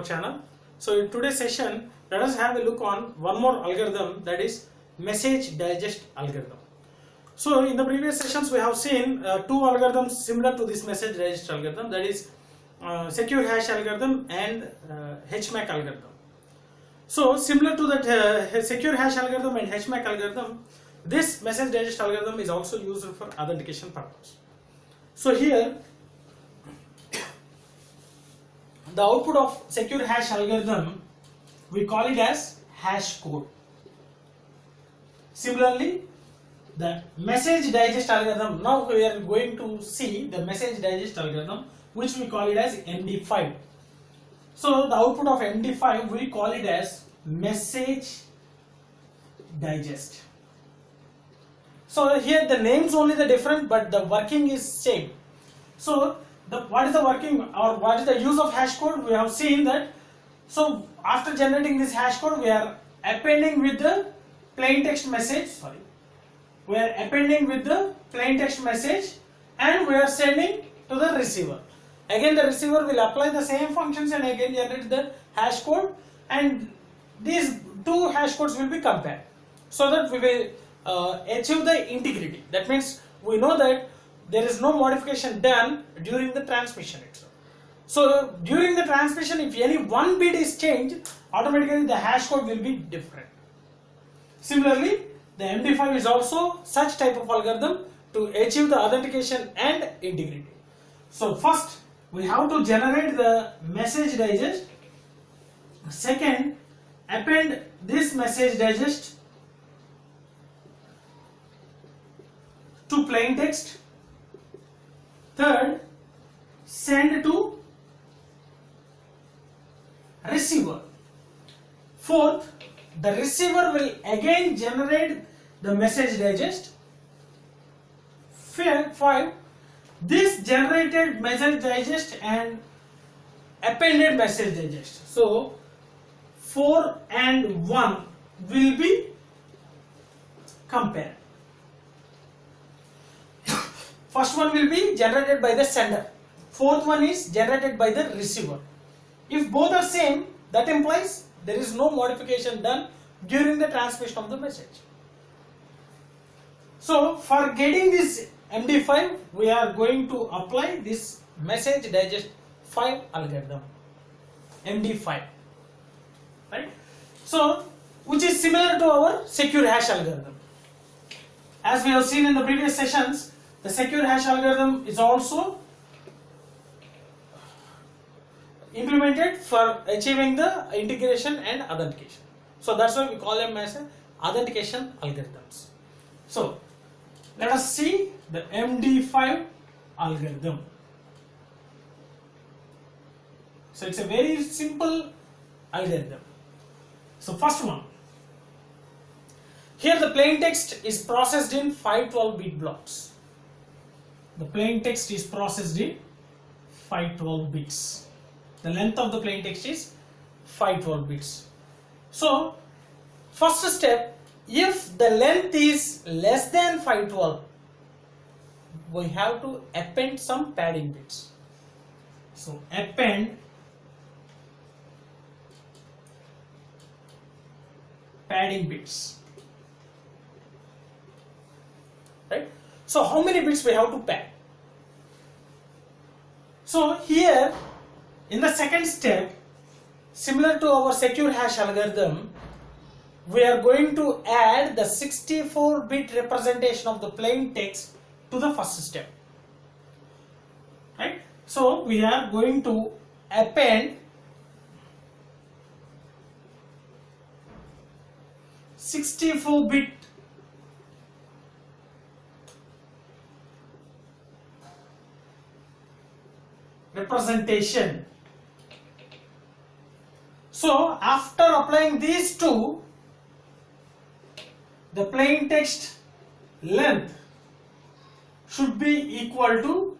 our channel. So in today's session, let us have a look on one more algorithm, that is message digest algorithm. So in the previous sessions we have seen two algorithms similar to this message digest algorithm, that is secure hash algorithm and HMAC algorithm. So similar to that secure hash algorithm and HMAC algorithm, this message digest algorithm is also used for authentication purpose. So here the output of secure hash algorithm, we call it as hash code. Similarly, the message digest algorithm, now we are going to see the message digest algorithm, which we call it as Md5. So the output of Md5, we call it as message digest. So here the names only the different, but the working is same. So what is the working or what is the use of hash code? We have seen that. So after generating this hash code, we are appending with the plain text message. We are appending with the plain text message, and we are sending to the receiver. Again, the receiver will apply the same functions and again generate the hash code, and these two hash codes will be compared, so that we will achieve the integrity. That means we know that there is no modification done during the transmission itself. So during the transmission, if any one bit is changed, automatically the hash code will be different. Similarly, the Md5 is also such type of algorithm to achieve the authentication and integrity. So first we have to generate the message digest. Second, append this message digest to plain text. Third, send to receiver. Fourth, the receiver will again generate the message digest. Five, this generated message digest and appended message digest. So 4 and 1 will be compared. First one will be generated by the sender. Fourth one is generated by the receiver. If both are same, that implies there is no modification done during the transmission of the message. So for getting this Md5, we are going to apply this message digest 5 algorithm, Md5, right? So which is similar to our secure hash algorithm. As we have seen in the previous sessions, the secure hash algorithm is also implemented for achieving the integration and authentication. So that's why we call them as authentication algorithms. So let us see the Md5 algorithm. So it's a very simple algorithm. So first one, here the plain text is processed in 512-bit blocks. The plain text is processed in 512 bits. The length of the plain text is 512 bits. So first step, if the length is less than 512, we have to append some padding bits. So append padding bits, right? So how many bits we have to pad? So here in the second step, similar to our secure hash algorithm, we are going to add the 64-bit representation of the plain text to the first step, right? So we are going to append 64-bit representation. So after applying these two, the plain text length should be equal to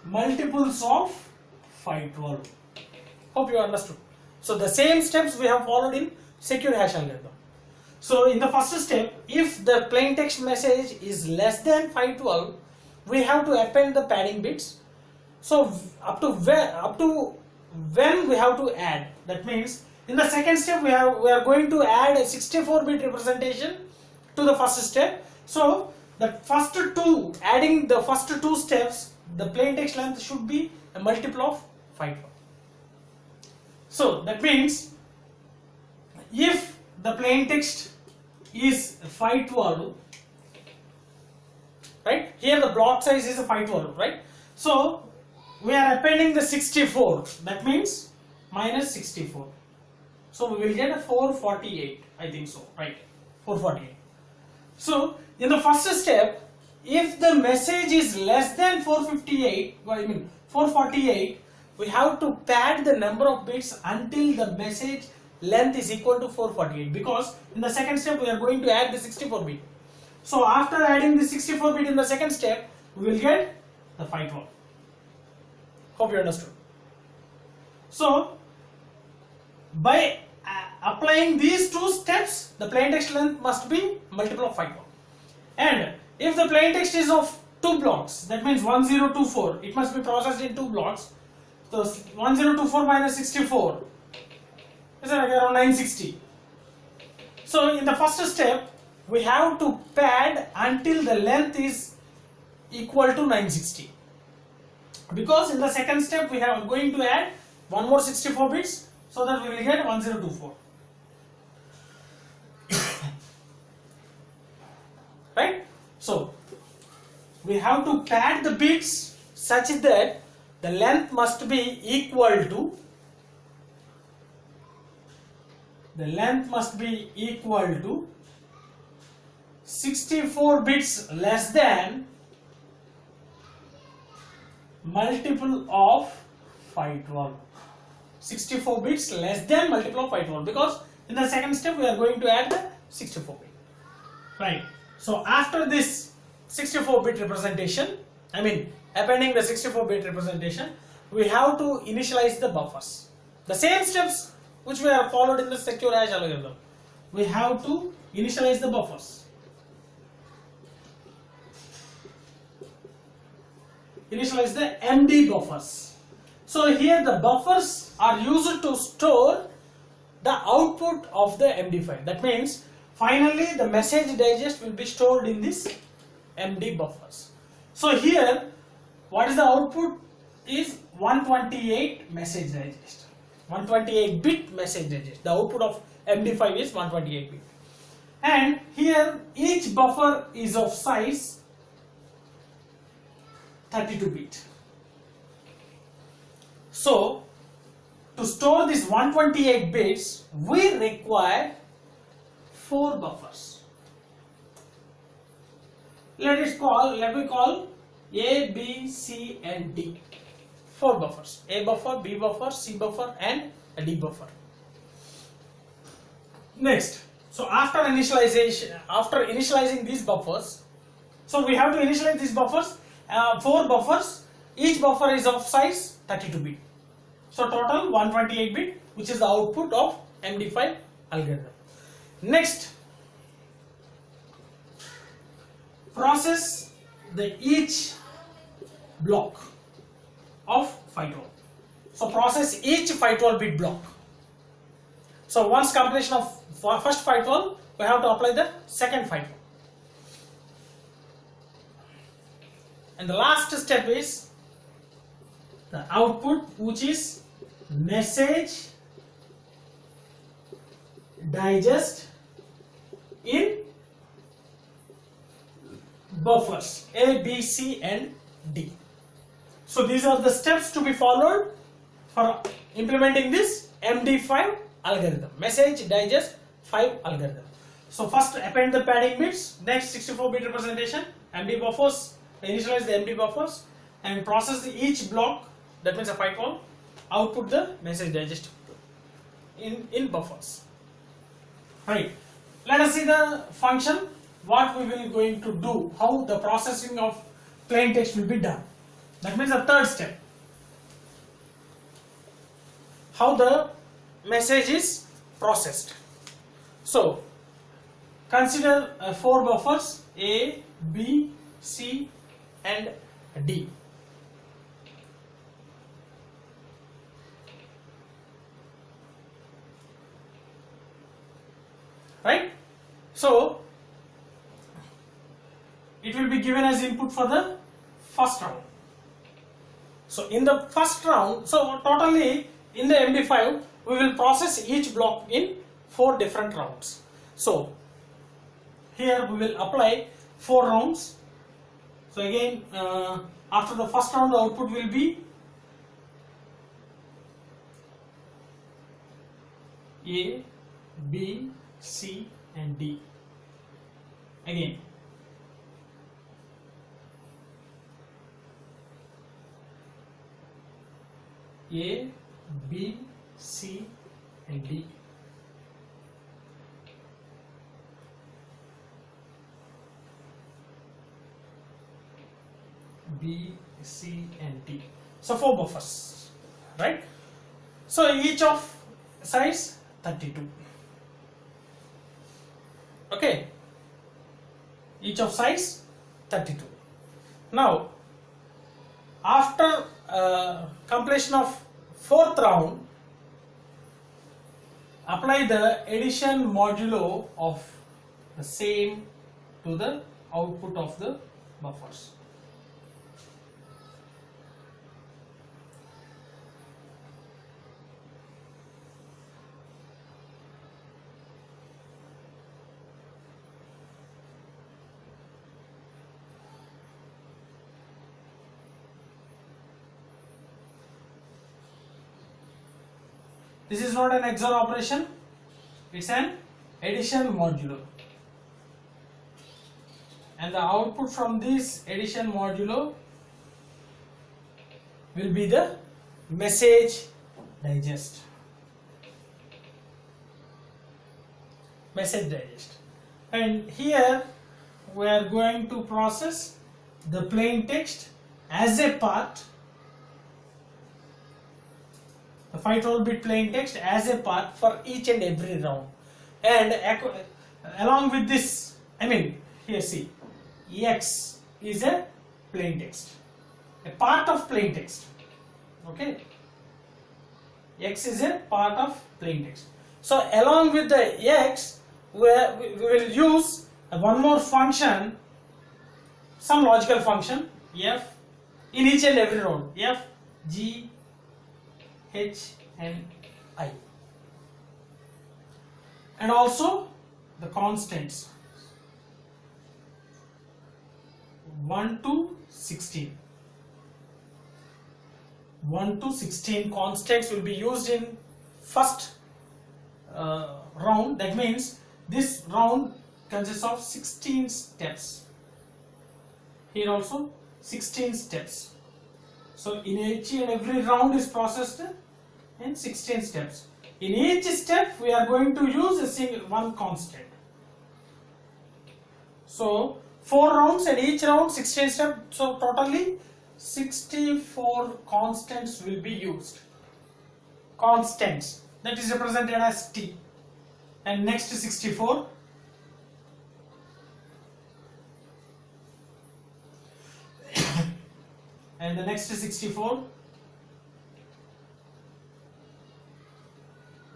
multiples of 512. Hope you understood. So the same steps we have followed in secure hash algorithm. So in the first step, if the plain text message is less than 512, we have to append the padding bits. So up to when we have to add. That means in the second step we are going to add a 64-bit representation to the first step. So the first two, adding the first two steps, the plain text length should be a multiple of 512. So that means if the plain text is 512, right? Here the block size is a 512, right? So we are appending the 64. That means minus 64. So we will get a 448. I think so, right? 448. So in the first step, if the message is less than 448, we have to pad the number of bits until the message length is equal to 448, because in the second step we are going to add the 64 bit. So after adding the 64 bit in the second step, we will get the 512. Hope you understood. So by applying these two steps, the plain text length must be multiple of 512. And if the plain text is of 2 blocks, that means 1024, it must be processed in 2 blocks. So 1024 minus 64 is around 960. So in the first step, we have to pad until the length is equal to 960. Because in the second step we are going to add one more 64 bits, so that we will get 1024. Right? So we have to pad the bits such that the length must be equal to 64 bits less than multiple of 512. 64 bits less than multiple of 512, because in the second step we are going to add the 64 bit. Right. So after this 64-bit representation, I mean appending the 64-bit representation, we have to initialize the buffers. The same steps which we have followed in the secure hash algorithm. We have to initialize the buffers. Initialize the MD buffers. So here the buffers are used to store the output of the MD5. That means finally the message digest will be stored in this MD buffers. So here what is the output is 128 message digest. 128 bit message digest. The output of MD5 is 128 bit. And here each buffer is of size 32 bit. So to store this 128 bits, we require 4 buffers. Let me call A, B, C and D. 4 buffers. A buffer, B buffer, C buffer and a D buffer. Next, so after initializing these buffers, so we have to initialize these buffers, 4 buffers, each buffer is of size 32 bit. So total 128 bit, which is the output of Md5 algorithm. Next, process each block of 512. So process each 512 bit block. So once completion of first 512, we have to apply the second 512. And the last step is the output, which is message digest in buffers A, B, C and D. So these are the steps to be followed for implementing this Md5 algorithm, message digest 5 algorithm. So first append the padding bits, next 64-bit representation, MD buffers, initialize the MD buffers and process each block, that means a 512, output the message digest in buffers. Right. Let us see the function, what we will going to do, how the processing of plain text will be done. That means the third step, how the message is processed. So consider 4 buffers A, B, C and D. right? So it will be given as input for the first round. So in the first round, so totally in the MD5 we will process each block in 4 different rounds. So here we will apply 4 rounds. So again, after the first round, the output will be A, B, C and D. Again, A, B, C and D. B, C and D. So 4 buffers, right? So each of size 32. Okay, each of size 32. Now after completion of 4th round, apply the addition modulo of the same to the output of the buffers. This is not an XOR operation, it's an addition modulo. And the output from this addition modulo will be the message digest. Message digest. And here we are going to process the plain text as a part, the 512-bit plain text as a part for each and every round. And along with this, here see, X is a plain text, a part of plain text. Okay, X is a part of plain text. So along with the X, we will use one more function, some logical function F in each and every round. F, G, H and I, and also the constants 1 to 16. 1 to 16 constants will be used in first round. That means this round consists of 16 steps. Here also 16 steps. So in each and every round is processed in 16 steps. In each step we are going to use one constant. So 4 rounds and each round 16 steps. So totally 64 constants will be used. Constants, that is represented as T. And next 64. And the next is 64,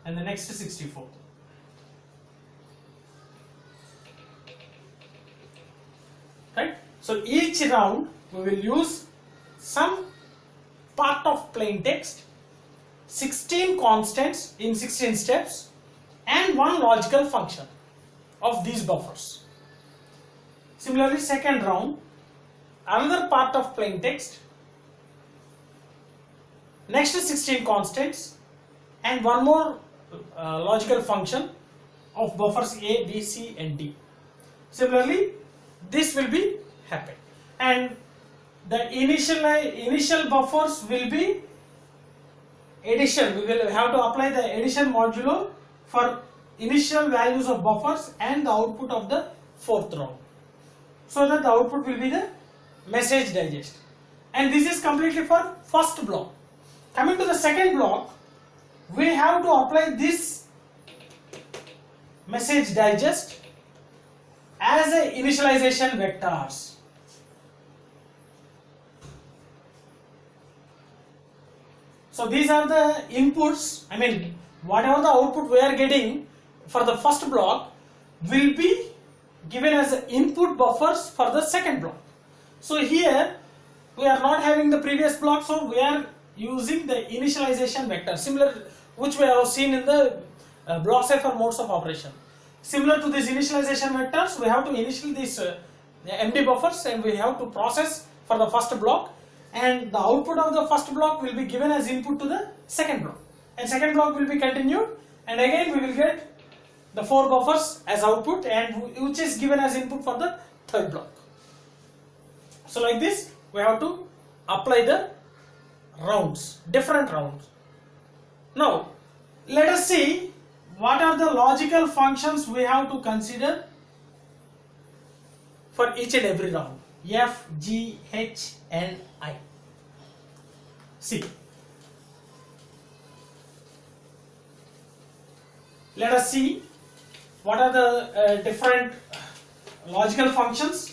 and the next is 64. Right? So each round we will use some part of plain text, 16 constants in 16 steps, and one logical function of these buffers. Similarly, second round, another part of plain text, next is 16 constants and one more logical function of buffers A, B, C and D. Similarly, this will be happen, and the initial buffers will be addition. We will have to apply the addition modulo for initial values of buffers and the output of the 4th round, so that the output will be the message digest. And this is completely for first block. Coming to the second block, we have to apply this message digest as a initialization vectors. So these are the inputs, whatever the output we are getting for the first block, will be given as input buffers for the second block. So here we are not having the previous block, so we are using the initialization vector, similar which we have seen in the block cipher modes of operation. Similar to these initialization vectors, we have to initial these MD buffers and we have to process for the first block, and the output of the first block will be given as input to the second block, and second block will be continued, and again we will get the 4 buffers as output, and which is given as input for the third block. So like this we have to apply the rounds, different rounds. Now let us see what are the logical functions we have to consider for each and every round. F, G, H and I. See, let us see what are the different logical functions.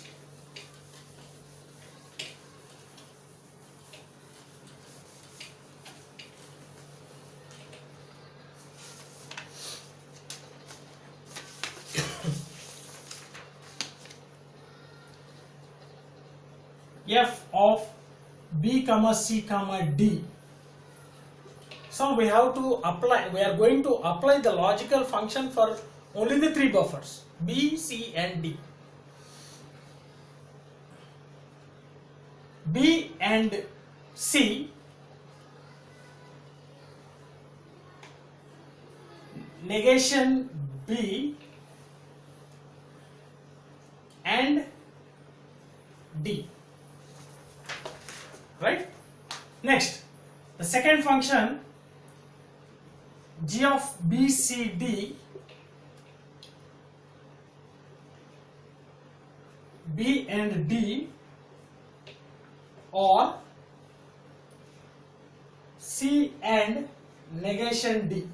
F of B, C, D. So we have to apply, we are going to apply the logical function for only the 3 buffers, B, C and D. B and C negation B and D. Right? Next, the second function G of B, C, D, B and D, or C and negation D.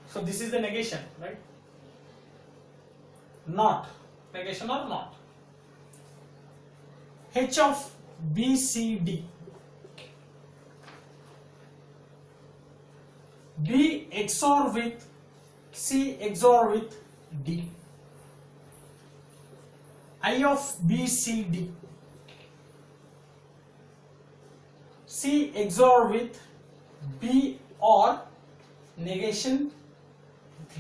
So this is the negation, right? Not, negation or not. H of B, C, D, B XOR with C XOR with D, I of B, C, D, C XOR with B or negation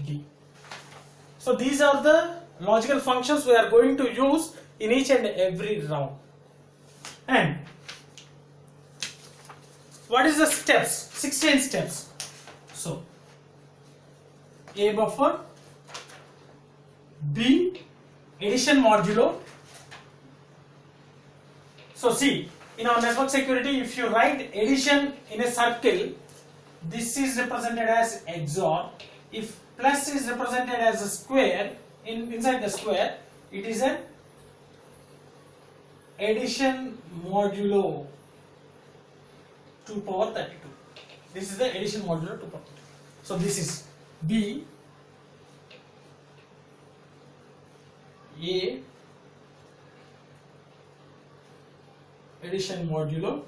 D. So these are the logical functions we are going to use in each and every round. And what is the steps? 16 steps. So A buffer, B addition modulo. So see, in our network security, if you write addition in a circle, this is represented as XOR. If plus is represented as a square, inside the square it is a addition modulo 2 power 32. This is the addition modulo 2 power 32. So this is B, A addition modulo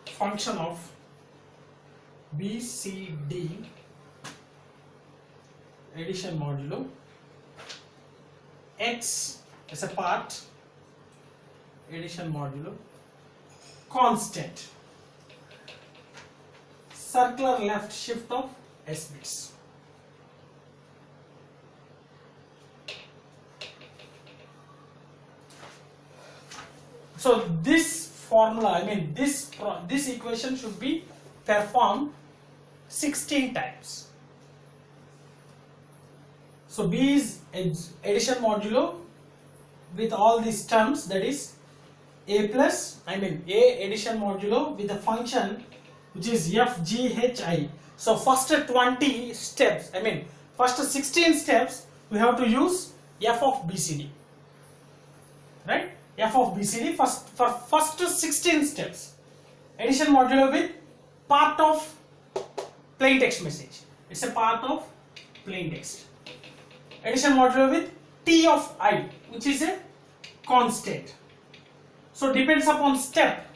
function of B, C, D addition modulo X as a part addition modulo constant circular left shift of S bits. So this formula, this equation should be performed 16 times. So B is addition modulo with all these terms, that is A plus, A addition modulo with the function which is F, G, H, I. So first 20 steps, first 16 steps we have to use F of BCD, right? F of BCD for first 16 steps. Addition modulo with part of plain text message. It's a part of plain text. Addition modulo with T of I, which is a constant. So depends upon step.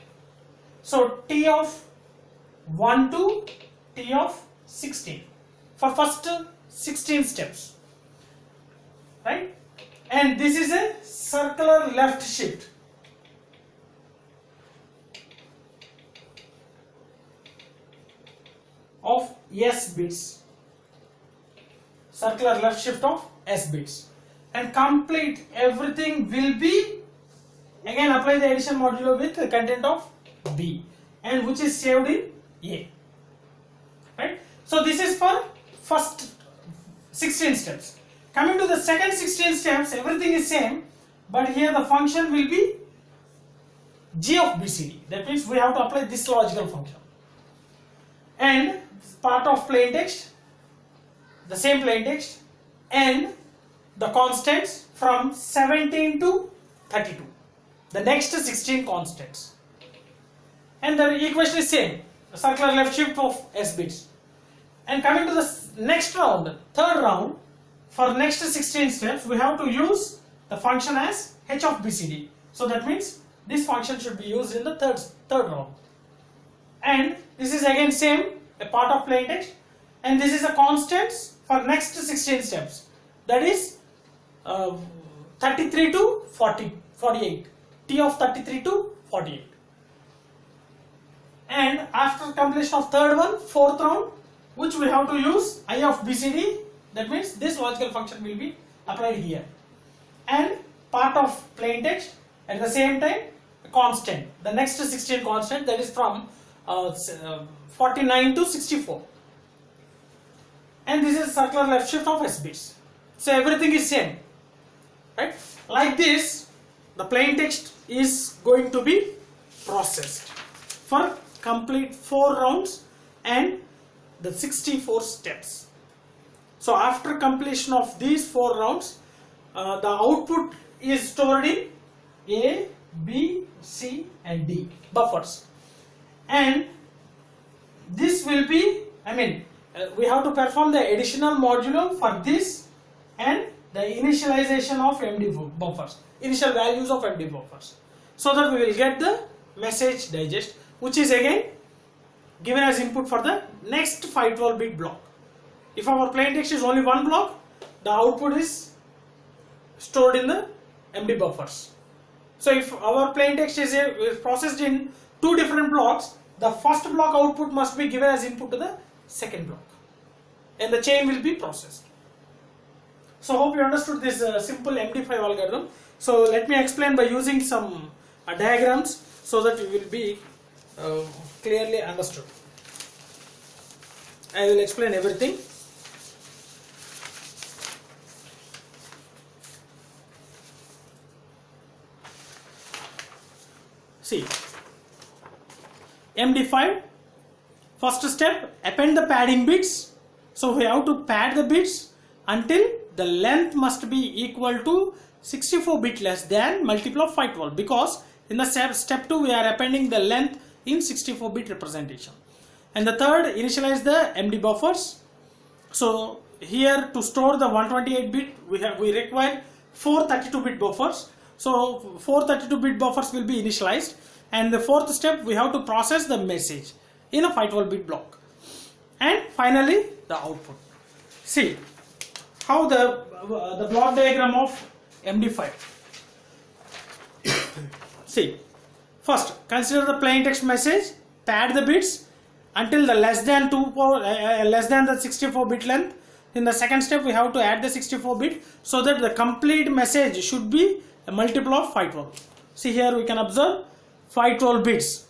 So T of 1 to T of 16 for first 16 steps, right? And this is a circular left shift. Of S bits, circular left shift of S bits, and complete everything will be, again apply the addition modulo with the content of B, and which is saved in A, right? So this is for first 16 steps. Coming to the second 16 steps, everything is same, but here the function will be G of BCD. That means we have to apply this logical function, and part of plain text, the same plain text, and the constants from 17 to 32, the next 16 constants, and the equation is same, the circular left shift of S bits. And coming to the next round, third round, for next 16 steps we have to use the function as H of BCD. So that means this function should be used in the third round, and this is again same, a part of plain text, and this is a constants for next 16 steps, that is 33 to 48, T of 33 to 48. And after completion of third one, fourth round, which we have to use I of BCD, that means this logical function will be applied here, and part of plain text, at the same time constant, the next 16 constant, that is from 49 to 64, and this is circular left shift of S bits. So everything is same, right? Like this, the plain text is going to be processed for complete 4 rounds and the 64 steps. So after completion of these 4 rounds, the output is stored in A, B, C and D buffers, and this will be, we have to perform the additional modulo for this and the initialization of Md buffers, initial values of Md buffers, so that we will get the message digest, which is again given as input for the next 512-bit block. If our plain text is only one block, the output is stored in the Md buffers. So if our plain text is processed in 2 different blocks, the first block output must be given as input to the second block, and the chain will be processed. So hope you understood this simple Md5 algorithm. So let me explain by using some diagrams so that you will be clearly understood. I will explain everything. See, Md5, first step, append the padding bits. So we have to pad the bits until the length must be equal to 64 bit less than multiple of 512, because in the step 2 we are appending the length in 64 bit representation. And the third, initialize the Md buffers. So here to store the 128 bit we require 4 32-bit buffers. So 4 32-bit buffers will be initialized, and the fourth step we have to process the message in a 512-bit block, and finally the output. See how the block diagram of Md5. See, first consider the plain text message, pad the bits until the less than the 64 bit length. In the second step we have to add the 64 bit so that the complete message should be a multiple of 512. See, here we can observe 512 bits,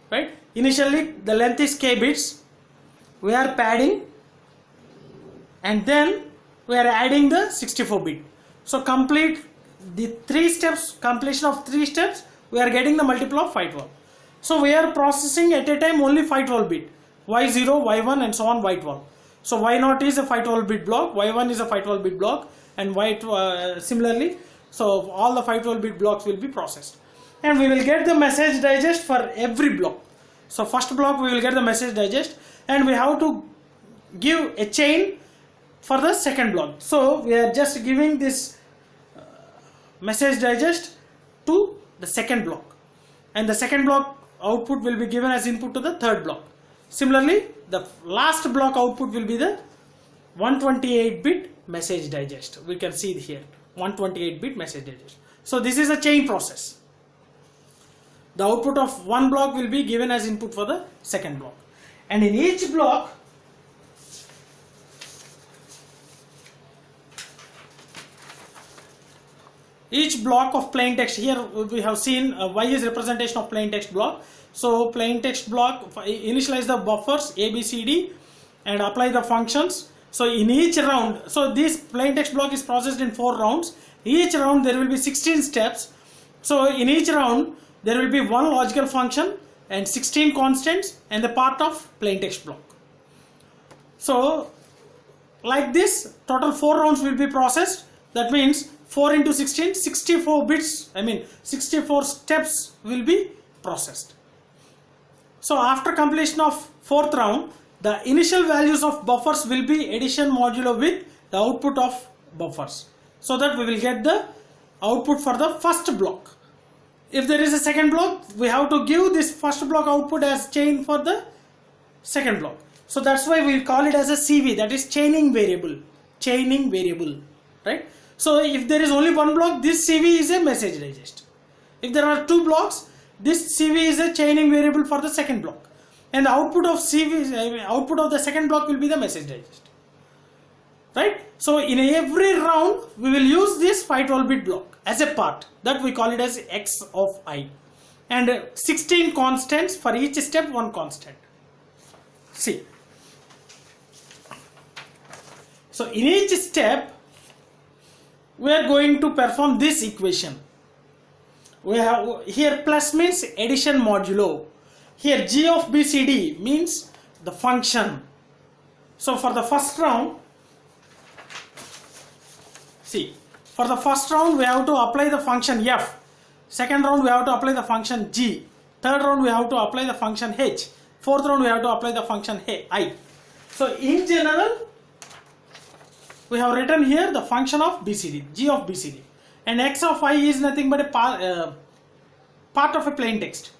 right? Initially the length is k bits, we are padding, and then we are adding the 64 bit. So complete the 3 steps, completion of 3 steps, we are getting the multiple of 512. So we are processing at a time only 512 bit, y0, y1 and so on, y12. So y0 is a 512 bit block, y1 is a 512 bit block, and similarly, so all the 512 bit blocks will be processed, and we will get the message digest for every block. So first block we will get the message digest, and we have to give a chain for the second block. So we are just giving this message digest to the second block, and the second block output will be given as input to the third block. Similarly, the last block output will be the 128-bit message digest. We can see here 128-bit message digest. So this is a chain process. The output of one block will be given as input for the second block, and in each block of plain text, here we have seen Y is representation of plain text block. So plain text block, initialize the buffers A, B, C, D and apply the functions. So in each round, so this plain text block is processed in 4 rounds. Each round there will be 16 steps. So in each round there will be one logical function and 16 constants and the part of plain text block. So like this, total 4 rounds will be processed. That means 4 into 16, 64 bits, 64 steps will be processed. So after completion of 4th round, the initial values of buffers will be addition modulo with the output of buffers, so that we will get the output for the first block. If there is a second block, we have to give this first block output as chain for the second block. So that's why we call it as a CV, that is chaining variable, right? So if there is only one block, this CV is a message digest. If there are 2 blocks, this CV is a chaining variable for the second block, and the output of output of the second block will be the message digest, right? So in every round we will use this 512-bit block as a part, that we call it as X of I, and 16 constants for each step, 1 constant. See, so in each step we are going to perform this equation. We have here plus means addition modulo. Here G of BCD means the function. So for the first round, see, for the first round we have to apply the function F. Second round we have to apply the function G. Third round we have to apply the function H. Fourth round we have to apply the function I. So in general, we have written here the function of BCD, G of BCD, and X of I is nothing but a part of a plain text,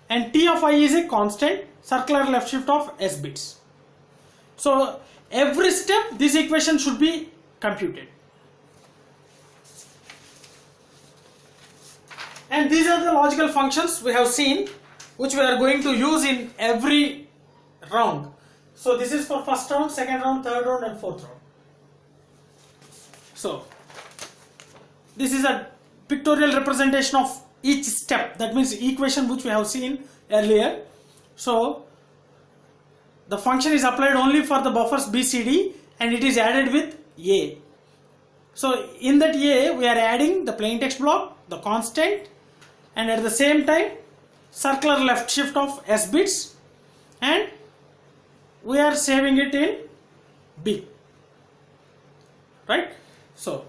and T of I is a constant, circular left shift of S bits. So every step this equation should be computed, and these are the logical functions we have seen, which we are going to use in every round. So this is for first round, second round, third round and fourth round. So this is a pictorial representation of each step, that means equation which we have seen earlier. So the function is applied only for the buffers BCD and it is added with A. So in that A we are adding the plain text block, the constant, and at the same time circular left shift of S bits, and we are saving it in B, right? So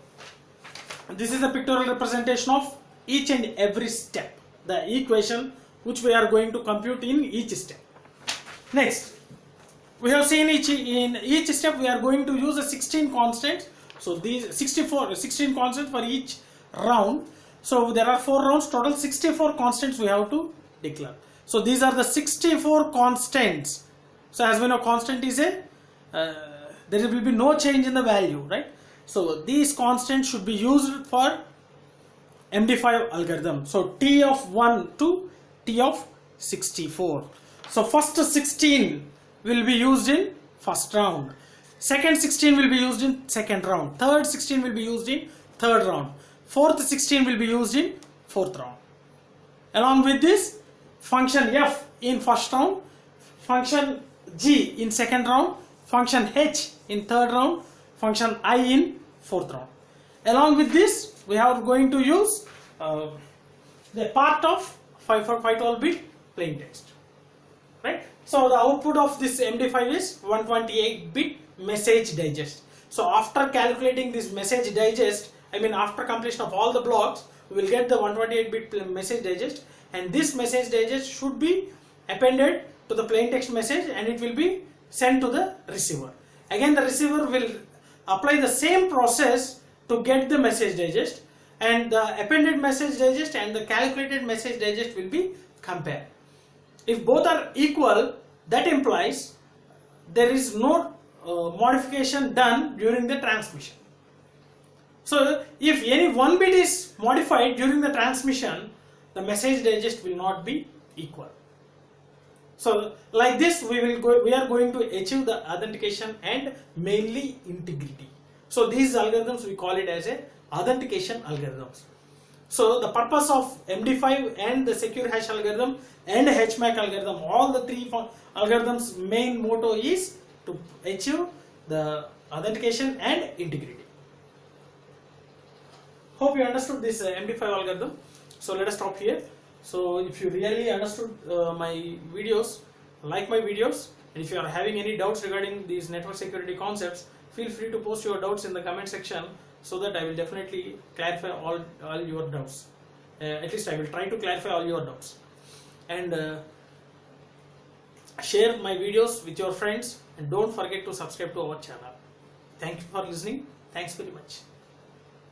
this is the pictorial representation of each and every step, the equation which we are going to compute in each step. Next, we have seen in each step we are going to use a 16 constants. So these 16 constants for each round. So there are 4 rounds, total 64 constants we have to declare. So these are the 64 constants. So as we know, constant is a there will be no change in the value, right? So these constants should be used for Md5 algorithm. So T of 1 to T of 64. So first 16 will be used in first round. Second 16 will be used in second round. Third 16 will be used in third round. Fourth 16 will be used in fourth round. Along with this, function F in first round, function G in second round, function H in third round, function I in fourth round. Along with this, we are going to use the part of 512-bit plain text, right? So the output of this Md5 is 128-bit message digest. So after calculating this message digest, after completion of all the blocks, we will get the 128-bit message digest, and this message digest should be appended to the plain text message and it will be sent to the receiver. Again, the receiver will apply the same process to get the message digest, and the appended message digest and the calculated message digest will be compared. If both are equal, that implies there is no modification done during the transmission. So if any one bit is modified during the transmission, the message digest will not be equal. So like this we are going to achieve the authentication and mainly integrity. So these algorithms we call it as a authentication algorithms. So the purpose of MD5 and the secure hash algorithm and HMAC algorithm, all the three algorithms main motto is to achieve the authentication and integrity. Hope you understood this MD5 algorithm. So let us stop here. So if you really understood my videos, like my videos, and if you are having any doubts regarding these network security concepts, feel free to post your doubts in the comment section, so that I will definitely clarify all your doubts. At least I will try to clarify all your doubts. And share my videos with your friends, and don't forget to subscribe to our channel. Thank you for listening. Thanks very much.